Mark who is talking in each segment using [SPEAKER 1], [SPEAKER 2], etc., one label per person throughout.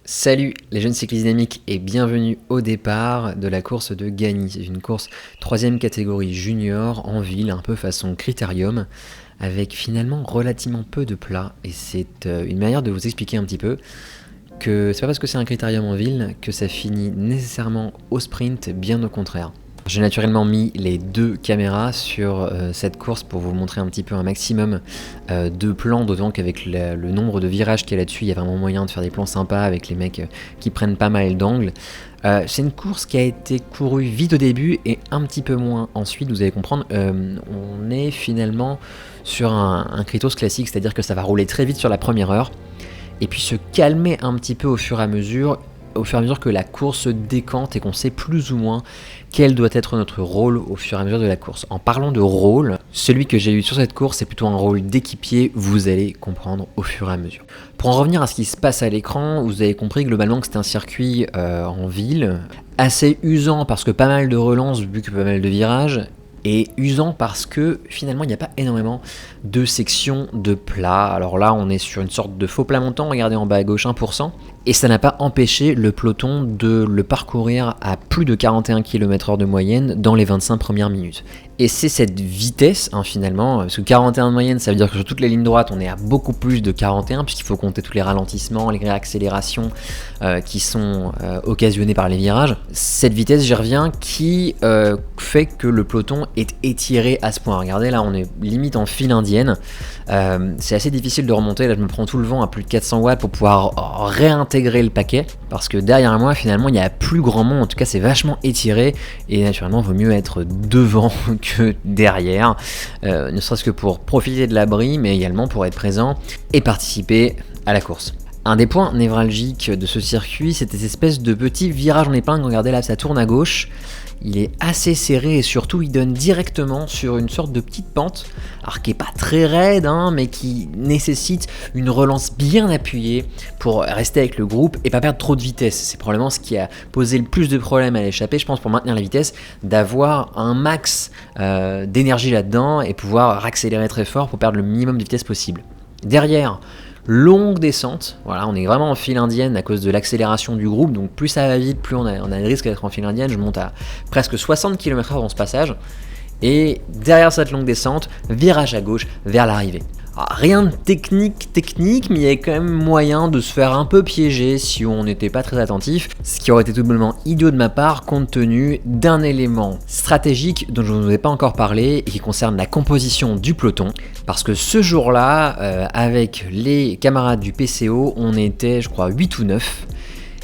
[SPEAKER 1] Salut les jeunes cyclistes dynamiques et bienvenue au départ de la course de Gagny. C'est une course 3e catégorie junior en ville, un peu façon critérium, avec finalement relativement peu de plats. Et c'est une manière de vous expliquer un petit peu que c'est pas parce que c'est un critérium en ville que ça finit nécessairement au sprint, bien au contraire. J'ai naturellement mis les deux caméras sur cette course pour vous montrer un petit peu un maximum de plans, d'autant qu'avec le nombre de virages qu'il y a là-dessus, il y a vraiment moyen de faire des plans sympas avec les mecs qui prennent pas mal d'angles. C'est une course qui a été courue vite au début et un petit peu moins ensuite, vous allez comprendre. On est finalement sur un Kritos classique, c'est-à-dire que ça va rouler très vite sur la première heure et puis se calmer un petit peu au fur et à mesure que la course se décante et qu'on sait plus ou moins quel doit être notre rôle au fur et à mesure de la course. En parlant de rôle, celui que j'ai eu sur cette course, c'est plutôt un rôle d'équipier, vous allez comprendre au fur et à mesure. Pour en revenir à ce qui se passe à l'écran, vous avez compris globalement que c'était un circuit en ville, assez usant parce que pas mal de relances vu que pas mal de virages, et usant parce que finalement il n'y a pas énormément de sections de plat. Alors là on est sur une sorte de faux plat montant, regardez en bas à gauche 1%, et ça n'a pas empêché le peloton de le parcourir à plus de 41 km/h de moyenne dans les 25 premières minutes. Et c'est cette vitesse finalement, parce que 41 de moyenne ça veut dire que sur toutes les lignes droites on est à beaucoup plus de 41 puisqu'il faut compter tous les ralentissements, les réaccélérations qui sont occasionnées par les virages. Cette vitesse, j'y reviens, qui fait que le peloton est étiré à ce point. Regardez là on est limite en file indienne, c'est assez difficile de remonter, là je me prends tout le vent à plus de 400 watts pour pouvoir réintégrer le paquet, parce que derrière moi finalement il n'y a plus grand monde, en tout cas c'est vachement étiré, et naturellement il vaut mieux être devant que derrière, ne serait-ce que pour profiter de l'abri, mais également pour être présent et participer à la course. Un des points névralgiques de ce circuit, c'est ces espèces de petits virages en épingle. Regardez là, ça tourne à gauche. Il est assez serré et surtout il donne directement sur une sorte de petite pente, alors qui n'est pas très raide, mais qui nécessite une relance bien appuyée pour rester avec le groupe et pas perdre trop de vitesse. C'est probablement ce qui a posé le plus de problèmes à l'échappée, je pense, pour maintenir la vitesse, d'avoir un max d'énergie là-dedans et pouvoir accélérer très fort pour perdre le minimum de vitesse possible. Derrière, longue descente, voilà, on est vraiment en file indienne à cause de l'accélération du groupe, donc plus ça va vite, plus on a le risque d'être en file indienne. Je monte à presque 60 km/h dans ce passage, et derrière cette longue descente, virage à gauche vers l'arrivée. Alors, rien de technique, mais il y a quand même moyen de se faire un peu piéger si on n'était pas très attentif, ce qui aurait été tout bonnement idiot de ma part compte tenu d'un élément stratégique dont je ne vous ai pas encore parlé et qui concerne la composition du peloton, parce que ce jour-là, avec les camarades du PCO, on était je crois 8 ou 9,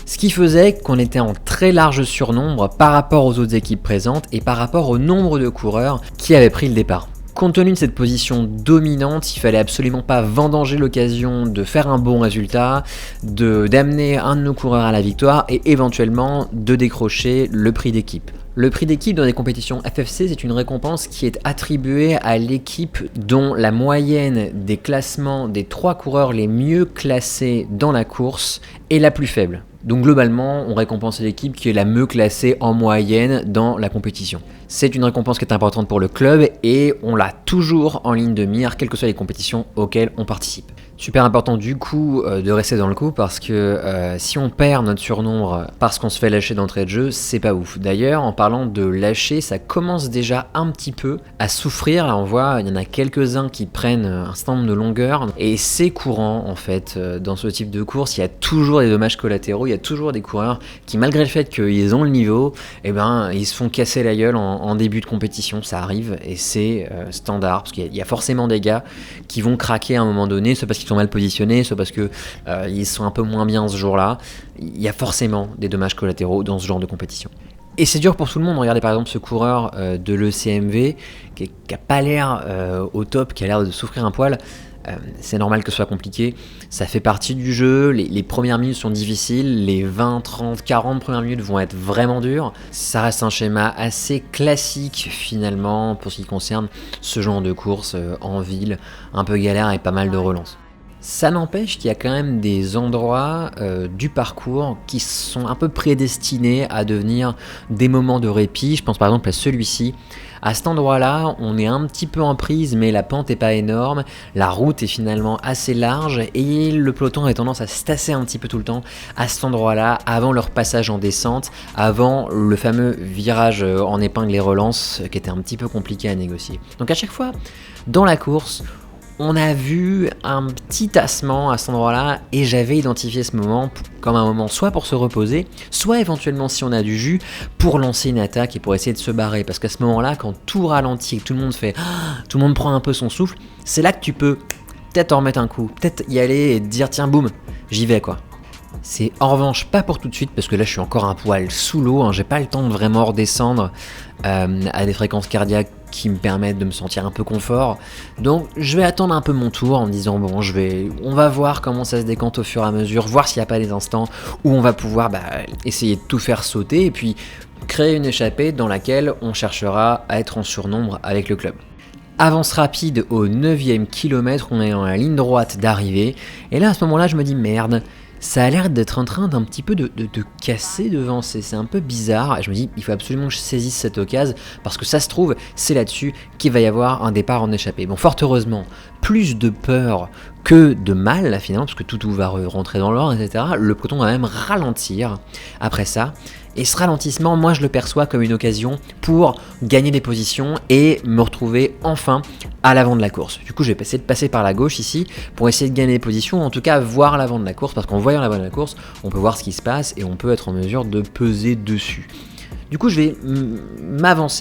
[SPEAKER 1] ce qui faisait qu'on était en très large surnombre par rapport aux autres équipes présentes et par rapport au nombre de coureurs qui avaient pris le départ. Compte tenu de cette position dominante, il fallait absolument pas vendanger l'occasion de faire un bon résultat, d'amener un de nos coureurs à la victoire et éventuellement de décrocher le prix d'équipe. Le prix d'équipe dans les compétitions FFC, c'est une récompense qui est attribuée à l'équipe dont la moyenne des classements des 3 coureurs les mieux classés dans la course est la plus faible. Donc globalement, on récompense l'équipe qui est la mieux classée en moyenne dans la compétition. C'est une récompense qui est importante pour le club et on l'a toujours en ligne de mire, quelles que soient les compétitions auxquelles on participe. Super important du coup de rester dans le coup, parce que si on perd notre surnombre parce qu'on se fait lâcher d'entrée de jeu, c'est pas ouf. D'ailleurs, en parlant de lâcher, ça commence déjà un petit peu à souffrir. Là on voit, il y en a quelques-uns qui prennent un certain nombre de longueurs, et c'est courant en fait dans ce type de course. Il y a toujours des dommages collatéraux, il y a toujours des coureurs qui, malgré le fait qu'ils ont le niveau, ils se font casser la gueule en début de compétition. Ça arrive et c'est standard, parce qu'il y a forcément des gars qui vont craquer à un moment donné, soit parce qu'ils sont mal positionnés, soit parce que ils sont un peu moins bien ce jour-là. Il y a forcément des dommages collatéraux dans ce genre de compétition. Et c'est dur pour tout le monde. Regardez par exemple ce coureur de l'ECMV qui a pas l'air au top, qui a l'air de souffrir un poil. C'est normal que ce soit compliqué, ça fait partie du jeu, les premières minutes sont difficiles, les 20, 30, 40 premières minutes vont être vraiment dures. Ça reste un schéma assez classique finalement pour ce qui concerne ce genre de course en ville, un peu galère et pas mal de relances. Ça n'empêche qu'il y a quand même des endroits du parcours qui sont un peu prédestinés à devenir des moments de répit. Je pense par exemple à celui-ci. À cet endroit-là, on est un petit peu en prise, mais la pente n'est pas énorme. La route est finalement assez large et le peloton a tendance à se tasser un petit peu tout le temps à cet endroit-là, avant leur passage en descente, avant le fameux virage en épingle et relance qui était un petit peu compliqué à négocier. Donc à chaque fois, dans la course, on a vu un petit tassement à cet endroit-là et j'avais identifié ce moment comme un moment soit pour se reposer, soit éventuellement si on a du jus pour lancer une attaque et pour essayer de se barrer. Parce qu'à ce moment-là, quand tout ralentit et que tout le monde fait tout le monde prend un peu son souffle, c'est là que tu peux peut-être en remettre un coup, peut-être y aller et te dire tiens boum, j'y vais quoi. C'est en revanche pas pour tout de suite parce que là je suis encore un poil sous l'eau, hein, j'ai pas le temps de vraiment redescendre à des fréquences cardiaques qui me permettent de me sentir un peu confort. Donc je vais attendre un peu mon tour en me disant bon on va voir comment ça se décante au fur et à mesure, voir s'il n'y a pas des instants où on va pouvoir essayer de tout faire sauter et puis créer une échappée dans laquelle on cherchera à être en surnombre avec le club. Avance rapide au 9e kilomètre, on est dans la ligne droite d'arrivée et là à ce moment-là je me dis merde, ça a l'air d'être en train d'un petit peu de casser devant, c'est un peu bizarre. Et je me dis, il faut absolument que je saisisse cette occasion, parce que ça se trouve, c'est là-dessus qu'il va y avoir un départ en échappée. Bon, fort heureusement, plus de peur que de mal, là, finalement, parce que tout va rentrer dans l'ordre, etc. Le peloton va même ralentir après ça. Et ce ralentissement, moi je le perçois comme une occasion pour gagner des positions et me retrouver enfin à l'avant de la course. Du coup, je vais essayer de passer par la gauche ici pour essayer de gagner des positions, ou en tout cas voir l'avant de la course, parce qu'en voyant l'avant de la course, on peut voir ce qui se passe et on peut être en mesure de peser dessus. Du coup, je vais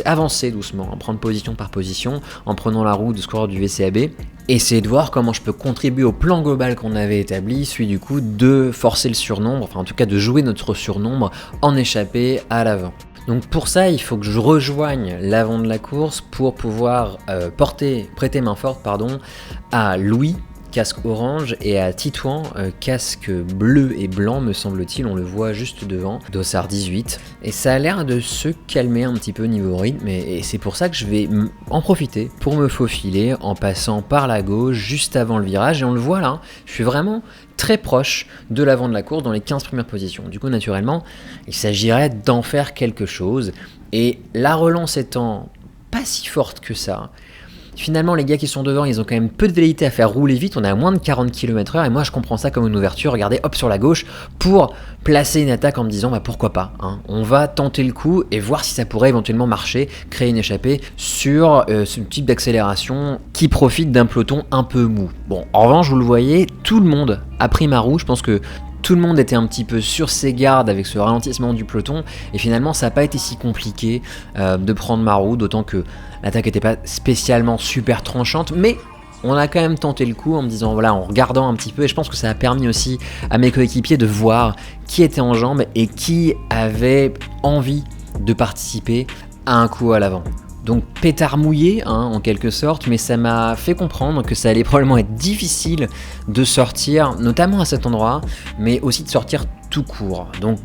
[SPEAKER 1] avancer doucement, en prendre position par position, en prenant la roue de ce coureur du VCAB, essayer de voir comment je peux contribuer au plan global qu'on avait établi, celui du coup de forcer le surnombre, enfin en tout cas de jouer notre surnombre en échappée à l'avant. Donc pour ça, il faut que je rejoigne l'avant de la course pour pouvoir prêter main forte à Louis, casque orange, et à Titouan, casque bleu et blanc me semble-t-il, on le voit juste devant, Dossard 18. Et ça a l'air de se calmer un petit peu niveau rythme, et c'est pour ça que je vais en profiter pour me faufiler en passant par la gauche juste avant le virage, et on le voit là, je suis vraiment très proche de l'avant de la course dans les 15 premières positions. Du coup, naturellement, il s'agirait d'en faire quelque chose, et la relance étant pas si forte que ça, finalement, les gars qui sont devant, ils ont quand même peu de velléité à faire rouler vite. On est à moins de 40 km/h et moi je comprends ça comme une ouverture. Regardez, hop sur la gauche pour placer une attaque en me disant pourquoi pas. On va tenter le coup et voir si ça pourrait éventuellement marcher, créer une échappée sur ce type d'accélération qui profite d'un peloton un peu mou. Bon, en revanche, vous le voyez, tout le monde a pris ma roue. Je pense que tout le monde était un petit peu sur ses gardes avec ce ralentissement du peloton et finalement ça n'a pas été si compliqué de prendre ma roue, d'autant que l'attaque n'était pas spécialement super tranchante, mais on a quand même tenté le coup en me disant voilà, en regardant un petit peu, et je pense que ça a permis aussi à mes coéquipiers de voir qui était en jambes et qui avait envie de participer à un coup à l'avant. Donc pétard mouillé en quelque sorte, mais ça m'a fait comprendre que ça allait probablement être difficile de sortir, notamment à cet endroit, mais aussi de sortir tout court. Donc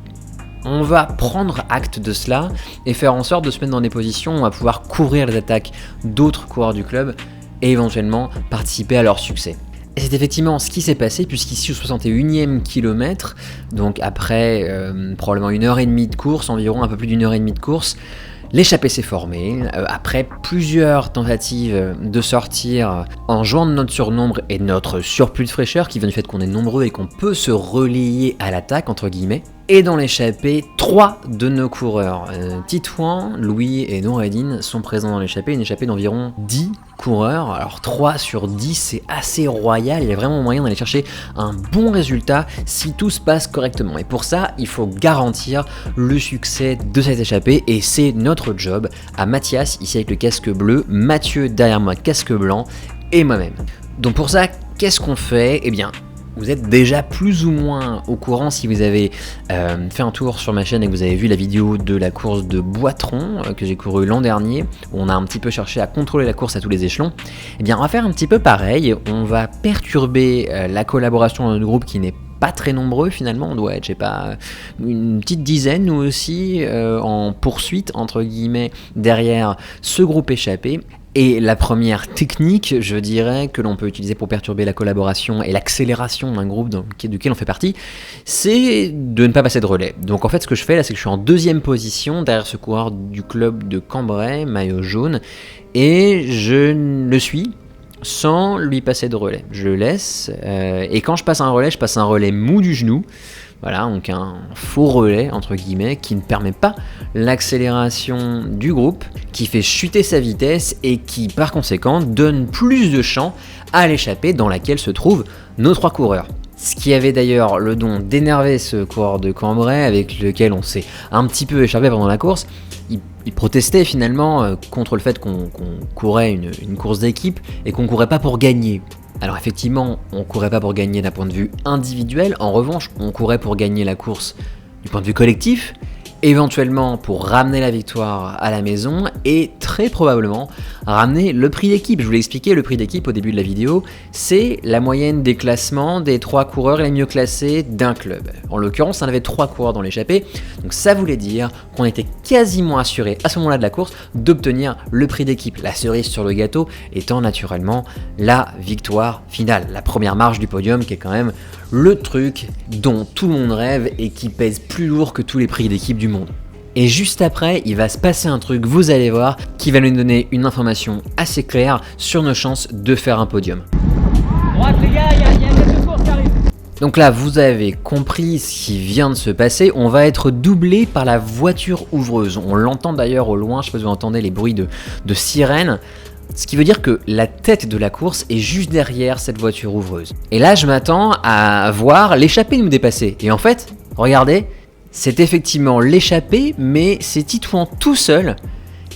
[SPEAKER 1] on va prendre acte de cela et faire en sorte de se mettre dans des positions où on va pouvoir couvrir les attaques d'autres coureurs du club et éventuellement participer à leur succès. Et c'est effectivement ce qui s'est passé, puisqu'ici au 61e kilomètre, donc après probablement 1h30 de course, environ un peu plus d'1h30 de course, l'échappée s'est formée, après plusieurs tentatives de sortir en jouant de notre surnombre et de notre surplus de fraîcheur, qui vient du fait qu'on est nombreux et qu'on peut se relayer à l'attaque, entre guillemets. Et dans l'échappée, 3 de nos coureurs, Titouan, Louis et Noureddin, sont présents dans l'échappée, une échappée d'environ 10 coureurs. Alors 3 sur 10, c'est assez royal, il y a vraiment moyen d'aller chercher un bon résultat si tout se passe correctement. Et pour ça, il faut garantir le succès de cette échappée, et c'est notre job à Mathias, ici avec le casque bleu, Mathieu derrière moi, casque blanc, et moi-même. Donc pour ça, qu'est-ce qu'on fait ? Eh bien, vous êtes déjà plus ou moins au courant si vous avez fait un tour sur ma chaîne et que vous avez vu la vidéo de la course de Boitron que j'ai couru l'an dernier, où on a un petit peu cherché à contrôler la course à tous les échelons. Eh bien, on va faire un petit peu pareil, on va perturber la collaboration d'un groupe qui n'est pas très nombreux finalement, on doit être, je sais pas, une petite dizaine nous aussi en poursuite entre guillemets derrière ce groupe échappé. Et la première technique, je dirais, que l'on peut utiliser pour perturber la collaboration et l'accélération d'un groupe duquel on fait partie, c'est de ne pas passer de relais. Donc en fait, ce que je fais là, c'est que je suis en deuxième position derrière ce coureur du club de Cambrai, maillot jaune, et je le suis sans lui passer de relais. Je le laisse, et quand je passe un relais mou du genou. Voilà, donc un faux relais, entre guillemets, qui ne permet pas l'accélération du groupe, qui fait chuter sa vitesse et qui, par conséquent, donne plus de champ à l'échappée dans laquelle se trouvent nos 3 coureurs. Ce qui avait d'ailleurs le don d'énerver ce coureur de Cambrai, avec lequel on s'est un petit peu échappé pendant la course. Il protestait finalement contre le fait qu'on courait une course d'équipe et qu'on courait pas pour gagner. Alors effectivement, on courait pas pour gagner d'un point de vue individuel, en revanche, on courait pour gagner la course du point de vue collectif, éventuellement pour ramener la victoire à la maison et très probablement ramener le prix d'équipe. Je vous l'ai expliqué, le prix d'équipe au début de la vidéo, c'est la moyenne des classements des 3 coureurs les mieux classés d'un club. En l'occurrence, on avait 3 coureurs dans l'échappée, donc ça voulait dire qu'on était quasiment assuré à ce moment-là de la course d'obtenir le prix d'équipe. La cerise sur le gâteau étant naturellement la victoire finale, la première marche du podium qui est quand même le truc dont tout le monde rêve et qui pèse plus lourd que tous les prix d'équipe du monde. Et juste après, il va se passer un truc, vous allez voir, qui va nous donner une information assez claire sur nos chances de faire un podium.
[SPEAKER 2] Droite les gars, il y a une tête de course qui arrive.
[SPEAKER 1] Donc là, vous avez compris ce qui vient de se passer, on va être doublé par la voiture ouvreuse. On l'entend d'ailleurs au loin, je sais pas si vous entendez les bruits de sirène. Ce qui veut dire que la tête de la course est juste derrière cette voiture ouvreuse. Et là, je m'attends à voir l'échappée nous dépasser. Et en fait, regardez, c'est effectivement l'échappée, mais c'est Titouan tout seul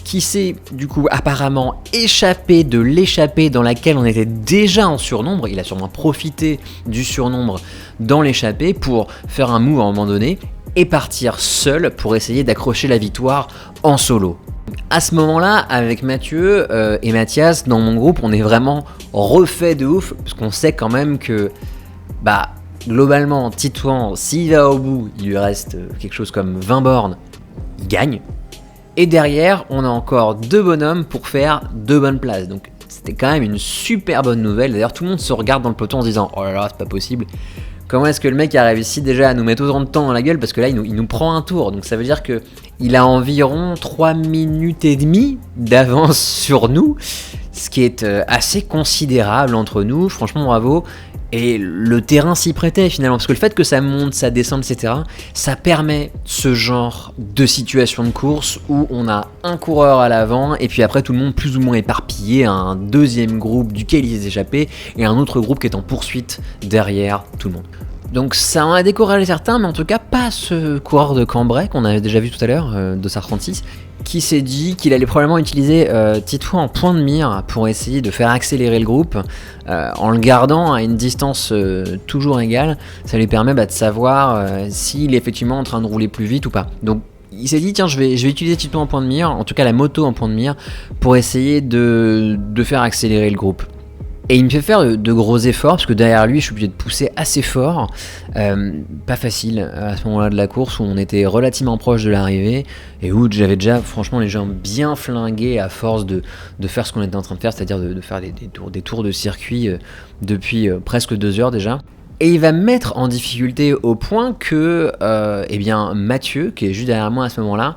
[SPEAKER 1] qui s'est du coup apparemment échappé de l'échappée dans laquelle on était déjà en surnombre. Il a sûrement profité du surnombre dans l'échappée pour faire un move à un moment donné et partir seul pour essayer d'accrocher la victoire en solo. À ce moment-là, avec Mathieu et Mathias, dans mon groupe, on est vraiment refait de ouf, parce qu'on sait quand même que, globalement, Titouan, s'il va au bout, il lui reste quelque chose comme 20 bornes, il gagne. Et derrière, on a encore 2 bonhommes pour faire 2 bonnes places. Donc c'était quand même une super bonne nouvelle. D'ailleurs, tout le monde se regarde dans le peloton en se disant « Oh là là, c'est pas possible ». Comment est-ce que le mec a réussi déjà à nous mettre autant de temps dans la gueule, parce que là il nous prend un tour, donc ça veut dire que il a environ 3 minutes et demie d'avance sur nous, ce qui est assez considérable entre nous, franchement bravo. Et le terrain s'y prêtait finalement, parce que le fait que ça monte, ça descende, etc., ça permet ce genre de situation de course où on a un coureur à l'avant et puis après tout le monde plus ou moins éparpillé, un deuxième groupe duquel il s'est échappé et un autre groupe qui est en poursuite derrière tout le monde. Donc ça en a découragé certains, mais en tout cas pas ce coureur de Cambrai qu'on avait déjà vu tout à l'heure, de Sar 36, qui s'est dit qu'il allait probablement utiliser Titouan en point de mire pour essayer de faire accélérer le groupe en le gardant à une distance toujours égale. Ça lui permet de savoir s'il est effectivement en train de rouler plus vite ou pas. Donc il s'est dit tiens je vais utiliser Titouan en point de mire, en tout cas la moto en point de mire, pour essayer de faire accélérer le groupe. Et il me fait faire de gros efforts, parce que derrière lui, je suis obligé de pousser assez fort. Pas facile à ce moment-là de la course, où on était relativement proche de l'arrivée, et où j'avais déjà franchement les jambes bien flinguées à force de faire ce qu'on était en train de faire, c'est-à-dire de faire des tours de circuit depuis presque 2 heures déjà. Et il va me mettre en difficulté au point que Mathieu, qui est juste derrière moi à ce moment-là,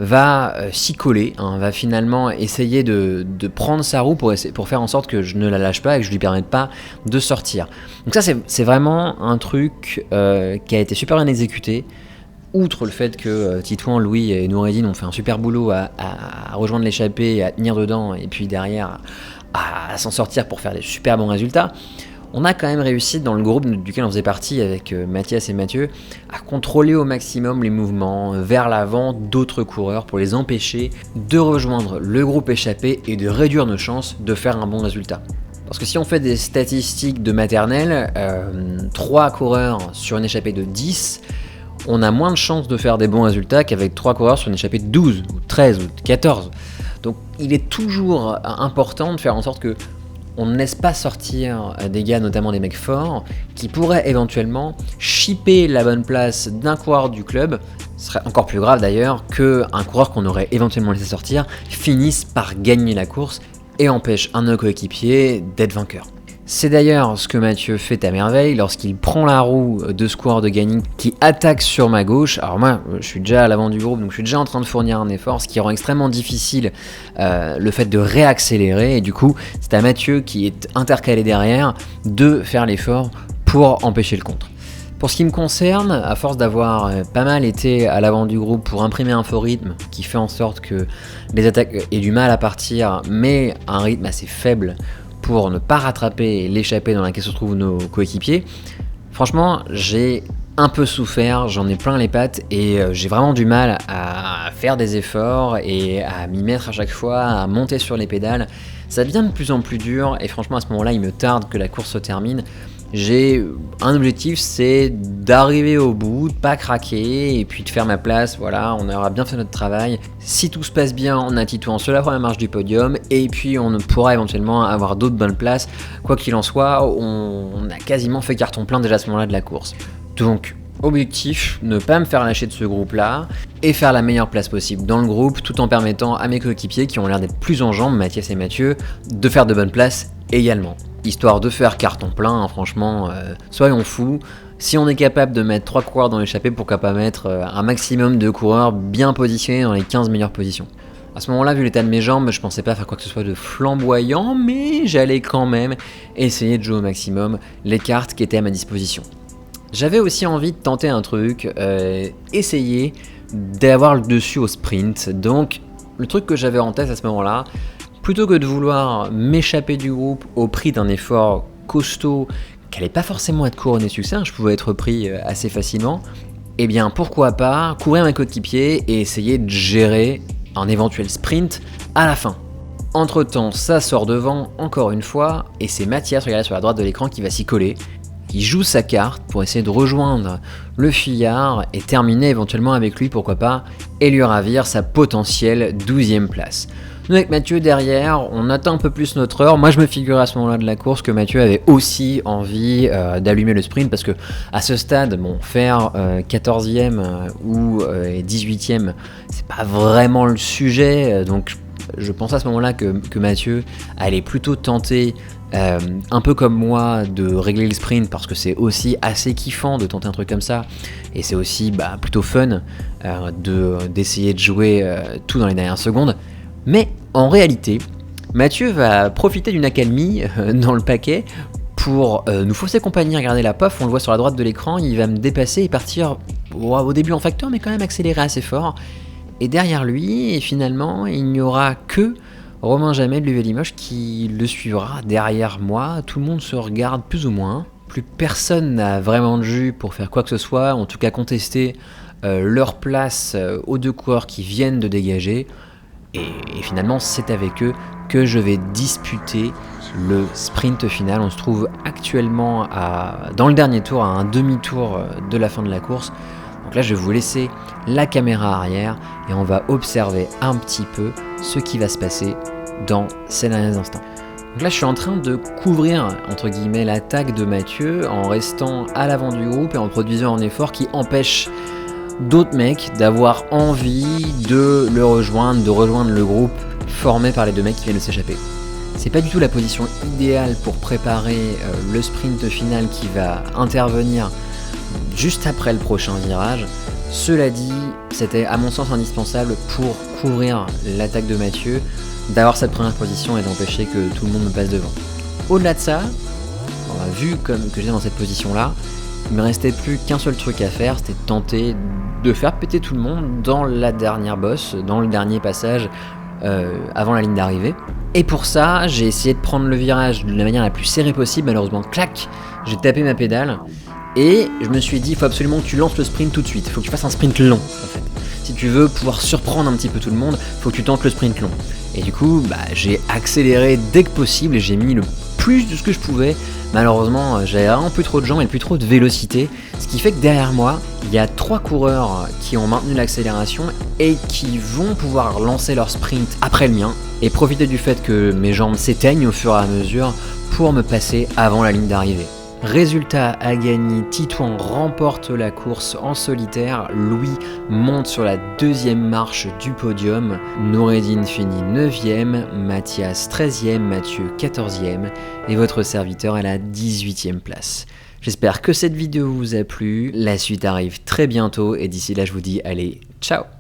[SPEAKER 1] va s'y coller, va finalement essayer de prendre sa roue pour faire en sorte que je ne la lâche pas et que je lui permette pas de sortir. Donc ça c'est vraiment un truc qui a été super bien exécuté. Outre le fait que Titouan, Louis et Noureddine ont fait un super boulot à rejoindre l'échappée, à tenir dedans et puis derrière à s'en sortir pour faire des super bons résultats, on a quand même réussi dans le groupe duquel on faisait partie avec Mathias et Mathieu à contrôler au maximum les mouvements vers l'avant d'autres coureurs pour les empêcher de rejoindre le groupe échappé et de réduire nos chances de faire un bon résultat. Parce que si on fait des statistiques de maternelle, 3 coureurs sur une échappée de 10, on a moins de chances de faire des bons résultats qu'avec 3 coureurs sur une échappée de 12 ou 13 ou 14. Donc il est toujours important de faire en sorte que on ne laisse pas sortir des gars, notamment des mecs forts, qui pourraient éventuellement chipper la bonne place d'un coureur du club. Ce serait encore plus grave d'ailleurs qu'un coureur qu'on aurait éventuellement laissé sortir finisse par gagner la course et empêche un de nos coéquipiers d'être vainqueur. C'est d'ailleurs ce que Mathieu fait à merveille lorsqu'il prend la roue de ce coureur de Gagny qui attaque sur ma gauche. Alors moi, je suis déjà à l'avant du groupe, donc je suis déjà en train de fournir un effort, ce qui rend extrêmement difficile le fait de réaccélérer. Et du coup, c'est à Mathieu, qui est intercalé derrière, de faire l'effort pour empêcher le contre. Pour ce qui me concerne, à force d'avoir pas mal été à l'avant du groupe pour imprimer un faux rythme qui fait en sorte que les attaques aient du mal à partir, mais un rythme assez faible pour ne pas rattraper et l'échapper dans laquelle se trouvent nos coéquipiers, franchement, j'ai un peu souffert, j'en ai plein les pattes et j'ai vraiment du mal à faire des efforts et à m'y mettre à chaque fois, à monter sur les pédales. Ça devient de plus en plus dur et franchement, à ce moment-là, il me tarde que la course se termine. J'ai un objectif, c'est d'arriver au bout, de pas craquer et puis de faire ma place. Voilà, on aura bien fait notre travail. Si tout se passe bien en attituant sur la première marche du podium, et puis on pourra éventuellement avoir d'autres bonnes places. Quoi qu'il en soit, on a quasiment fait carton plein déjà à ce moment-là de la course. Donc, objectif, ne pas me faire lâcher de ce groupe-là et faire la meilleure place possible dans le groupe, tout en permettant à mes coéquipiers qui ont l'air d'être plus en jambes, Mathias et Mathieu, de faire de bonnes places également. Histoire de faire carton plein, hein, franchement, soyons fous. Si on est capable de mettre 3 coureurs dans l'échappée, pourquoi pas mettre un maximum de coureurs bien positionnés dans les 15 meilleures positions. À ce moment-là, vu l'état de mes jambes, je pensais pas faire quoi que ce soit de flamboyant, mais j'allais quand même essayer de jouer au maximum les cartes qui étaient à ma disposition. J'avais aussi envie de tenter un truc, essayer d'avoir le dessus au sprint. Donc, le truc que j'avais en tête à ce moment-là, plutôt que de vouloir m'échapper du groupe au prix d'un effort costaud qui n'allait pas forcément être couronné de succès, je pouvais être pris assez facilement, eh bien pourquoi pas courir un coéquipier et essayer de gérer un éventuel sprint à la fin. Entre temps, ça sort devant encore une fois, et c'est Mathias, regardez sur la droite de l'écran, qui va s'y coller. Il joue sa carte pour essayer de rejoindre le Fillard et terminer éventuellement avec lui, pourquoi pas, et lui ravir sa potentielle 12e place. Nous avec Mathieu derrière, on attend un peu plus notre heure. Moi je me figurais à ce moment-là de la course que Mathieu avait aussi envie d'allumer le sprint, parce que à ce stade, faire 14e ou 18e, c'est pas vraiment le sujet, donc je pense à ce moment-là que Mathieu allait plutôt tenter, un peu comme moi, de régler le sprint, parce que c'est aussi assez kiffant de tenter un truc comme ça, et c'est aussi plutôt fun d'essayer de jouer tout dans les dernières secondes. Mais en réalité, Mathieu va profiter d'une accalmie dans le paquet pour nous fausser compagnie. Regardez la POF, on le voit sur la droite de l'écran, il va me dépasser et partir au début en facteur, mais quand même accélérer assez fort. Et derrière lui, et finalement, il n'y aura que Romain Jamet de l'UV Limoges qui le suivra derrière moi. Tout le monde se regarde plus ou moins. Plus personne n'a vraiment de jus pour faire quoi que ce soit, en tout cas contester leur place aux deux coureurs qui viennent de dégager. Et finalement, c'est avec eux que je vais disputer le sprint final. On se trouve actuellement dans le dernier tour, à un demi-tour de la fin de la course. Donc là, je vais vous laisser la caméra arrière et on va observer un petit peu ce qui va se passer dans ces derniers instants. Donc là, je suis en train de couvrir, entre guillemets, l'attaque de Mathieu en restant à l'avant du groupe et en produisant un effort qui empêche d'autres mecs d'avoir envie de le rejoindre, de rejoindre le groupe formé par les deux mecs qui viennent de s'échapper. C'est pas du tout la position idéale pour préparer le sprint final qui va intervenir juste après le prochain virage. Cela dit, c'était à mon sens indispensable pour couvrir l'attaque de Mathieu, d'avoir cette première position et d'empêcher que tout le monde me passe devant. Au-delà de ça, vu que j'étais dans cette position-là, il me restait plus qu'un seul truc à faire, c'était de tenter de faire péter tout le monde dans la dernière bosse, dans le dernier passage avant la ligne d'arrivée. Et pour ça, j'ai essayé de prendre le virage de la manière la plus serrée possible. Malheureusement, clac, j'ai tapé ma pédale et je me suis dit, il faut absolument que tu lances le sprint tout de suite. Il faut que tu fasses un sprint long, en fait. Si tu veux pouvoir surprendre un petit peu tout le monde, il faut que tu tentes le sprint long. Et du coup, j'ai accéléré dès que possible et j'ai mis le plus de ce que je pouvais. Malheureusement, j'avais vraiment plus trop de jambes et plus trop de vélocité, ce qui fait que derrière moi, il y a 3 coureurs qui ont maintenu l'accélération et qui vont pouvoir lancer leur sprint après le mien et profiter du fait que mes jambes s'éteignent au fur et à mesure pour me passer avant la ligne d'arrivée. Résultat à gagner, Titouan remporte la course en solitaire, Louis monte sur la deuxième marche du podium, Noureddine finit 9e, Mathias 13e, Mathieu 14e et votre serviteur à la 18e place. J'espère que cette vidéo vous a plu, la suite arrive très bientôt et d'ici là je vous dis allez, ciao!